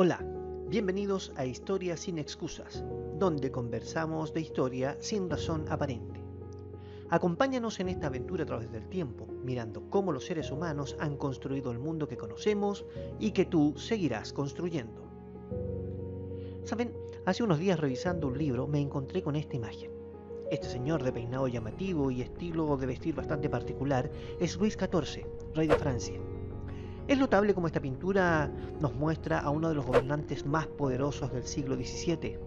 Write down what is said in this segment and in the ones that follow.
Hola, bienvenidos a Historia sin excusas, donde conversamos de historia sin razón aparente. Acompáñanos en esta aventura a través del tiempo, mirando cómo los seres humanos han construido el mundo que conocemos y que tú seguirás construyendo. Saben, hace unos días revisando un libro me encontré con esta imagen. Este señor de peinado llamativo y estilo de vestir bastante particular es Luis XIV, rey de Francia. Es notable cómo esta pintura nos muestra a uno de los gobernantes más poderosos del siglo XVII.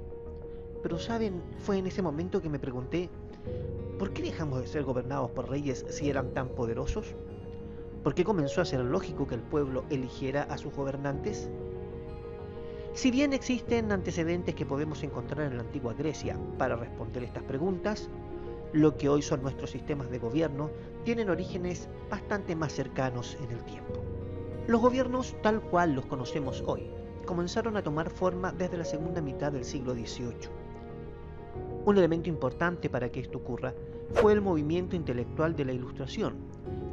Pero saben, fue en ese momento que me pregunté, ¿por qué dejamos de ser gobernados por reyes si eran tan poderosos? ¿Por qué comenzó a ser lógico que el pueblo eligiera a sus gobernantes? Si bien existen antecedentes que podemos encontrar en la antigua Grecia para responder estas preguntas, lo que hoy son nuestros sistemas de gobierno tienen orígenes bastante más cercanos en el tiempo. Los gobiernos tal cual los conocemos hoy comenzaron a tomar forma desde la segunda mitad del siglo XVIII. Un elemento importante para que esto ocurra fue el movimiento intelectual de la Ilustración,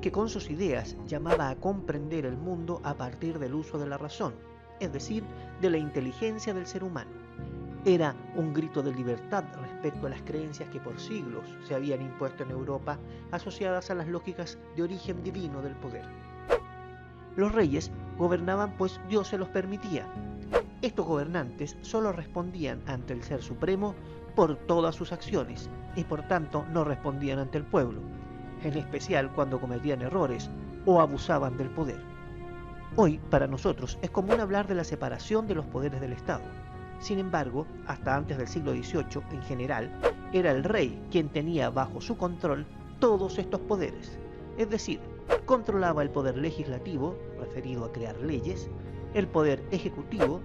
que con sus ideas llamaba a comprender el mundo a partir del uso de la razón, es decir, de la inteligencia del ser humano. Era un grito de libertad respecto a las creencias que por siglos se habían impuesto en Europa asociadas a las lógicas de origen divino del poder. Los reyes gobernaban pues Dios se los permitía. Estos gobernantes solo respondían ante el Ser Supremo por todas sus acciones y por tanto no respondían ante el pueblo, en especial cuando cometían errores o abusaban del poder. Hoy, para nosotros, es común hablar de la separación de los poderes del Estado. Sin embargo, hasta antes del siglo XVIII, en general, era el rey quien tenía bajo su control todos estos poderes, es decir, controlaba el poder legislativo, referido a crear leyes, el poder ejecutivo,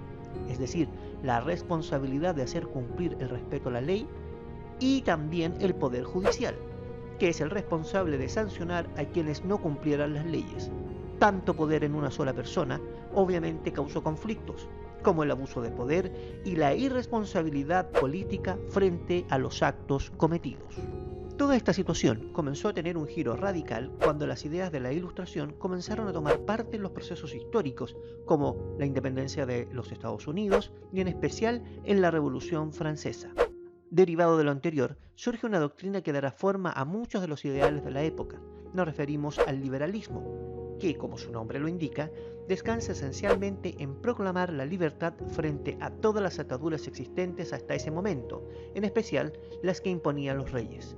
es decir, la responsabilidad de hacer cumplir el respeto a la ley, y también el poder judicial, que es el responsable de sancionar a quienes no cumplieran las leyes. Tanto poder en una sola persona obviamente causó conflictos, como el abuso de poder y la irresponsabilidad política frente a los actos cometidos. Toda esta situación comenzó a tener un giro radical cuando las ideas de la Ilustración comenzaron a tomar parte en los procesos históricos, como la independencia de los Estados Unidos y en especial en la Revolución Francesa. Derivado de lo anterior, surge una doctrina que dará forma a muchos de los ideales de la época. Nos referimos al liberalismo, que, como su nombre lo indica, descansa esencialmente en proclamar la libertad frente a todas las ataduras existentes hasta ese momento, en especial las que imponían los reyes.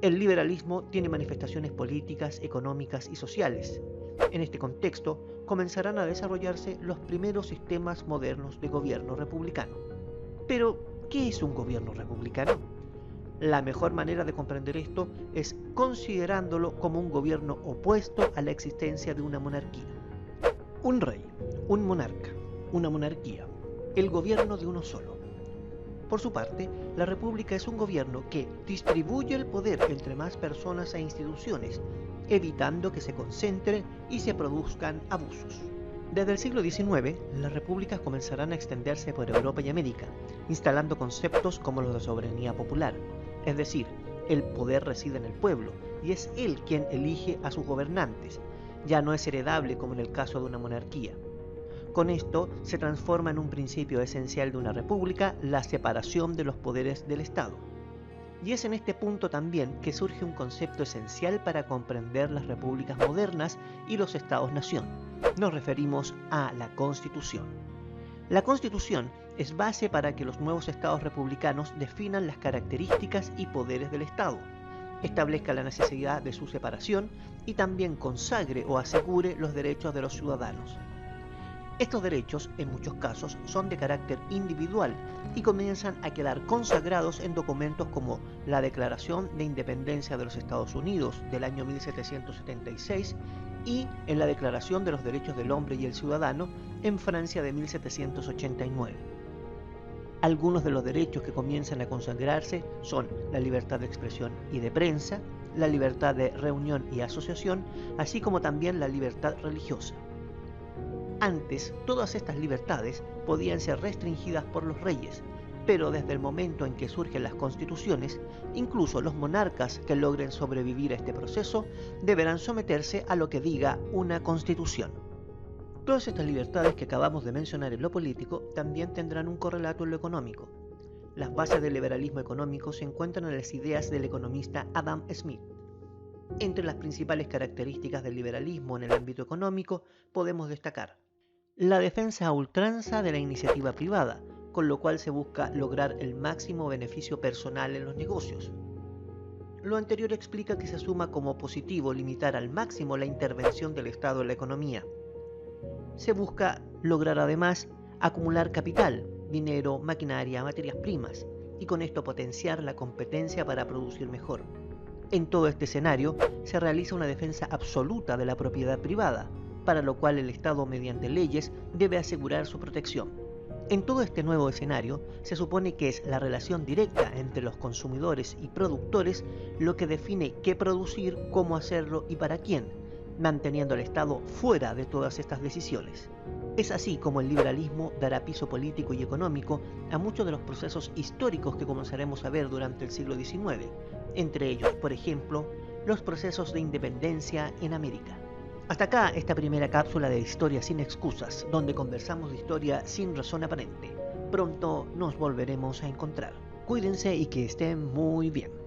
El liberalismo tiene manifestaciones políticas, económicas y sociales. En este contexto, comenzarán a desarrollarse los primeros sistemas modernos de gobierno republicano. Pero, ¿qué es un gobierno republicano? La mejor manera de comprender esto es considerándolo como un gobierno opuesto a la existencia de una monarquía. Un rey, un monarca, una monarquía, el gobierno de uno solo. Por su parte, la república es un gobierno que distribuye el poder entre más personas e instituciones, evitando que se concentren y se produzcan abusos. Desde el siglo XIX, las repúblicas comenzarán a extenderse por Europa y América, instalando conceptos como los de soberanía popular, es decir, el poder reside en el pueblo y es él quien elige a sus gobernantes, ya no es heredable como en el caso de una monarquía. Con esto se transforma en un principio esencial de una república la separación de los poderes del Estado. Y es en este punto también que surge un concepto esencial para comprender las repúblicas modernas y los estados-nación. Nos referimos a la Constitución. La Constitución es base para que los nuevos estados republicanos definan las características y poderes del Estado, establezca la necesidad de su separación y también consagre o asegure los derechos de los ciudadanos. Estos derechos, en muchos casos, son de carácter individual y comienzan a quedar consagrados en documentos como la Declaración de Independencia de los Estados Unidos del año 1776 y en la Declaración de los Derechos del Hombre y el Ciudadano en Francia de 1789. Algunos de los derechos que comienzan a consagrarse son la libertad de expresión y de prensa, la libertad de reunión y asociación, así como también la libertad religiosa. Antes, todas estas libertades podían ser restringidas por los reyes, pero desde el momento en que surgen las constituciones, incluso los monarcas que logren sobrevivir a este proceso deberán someterse a lo que diga una constitución. Todas estas libertades que acabamos de mencionar en lo político también tendrán un correlato en lo económico. Las bases del liberalismo económico se encuentran en las ideas del economista Adam Smith. Entre las principales características del liberalismo en el ámbito económico podemos destacar la defensa a ultranza de la iniciativa privada, con lo cual se busca lograr el máximo beneficio personal en los negocios. Lo anterior explica que se asuma como positivo limitar al máximo la intervención del Estado en la economía. Se busca lograr además acumular capital, dinero, maquinaria, materias primas, y con esto potenciar la competencia para producir mejor. En todo este escenario se realiza una defensa absoluta de la propiedad privada, para lo cual el Estado mediante leyes debe asegurar su protección. En todo este nuevo escenario se supone que es la relación directa entre los consumidores y productores lo que define qué producir, cómo hacerlo y para quién, manteniendo al Estado fuera de todas estas decisiones. Es así como el liberalismo dará piso político y económico a muchos de los procesos históricos que comenzaremos a ver durante el siglo XIX, entre ellos, por ejemplo, los procesos de independencia en América. Hasta acá esta primera cápsula de Historia sin excusas, donde conversamos de historia sin razón aparente. Pronto nos volveremos a encontrar. Cuídense y que estén muy bien.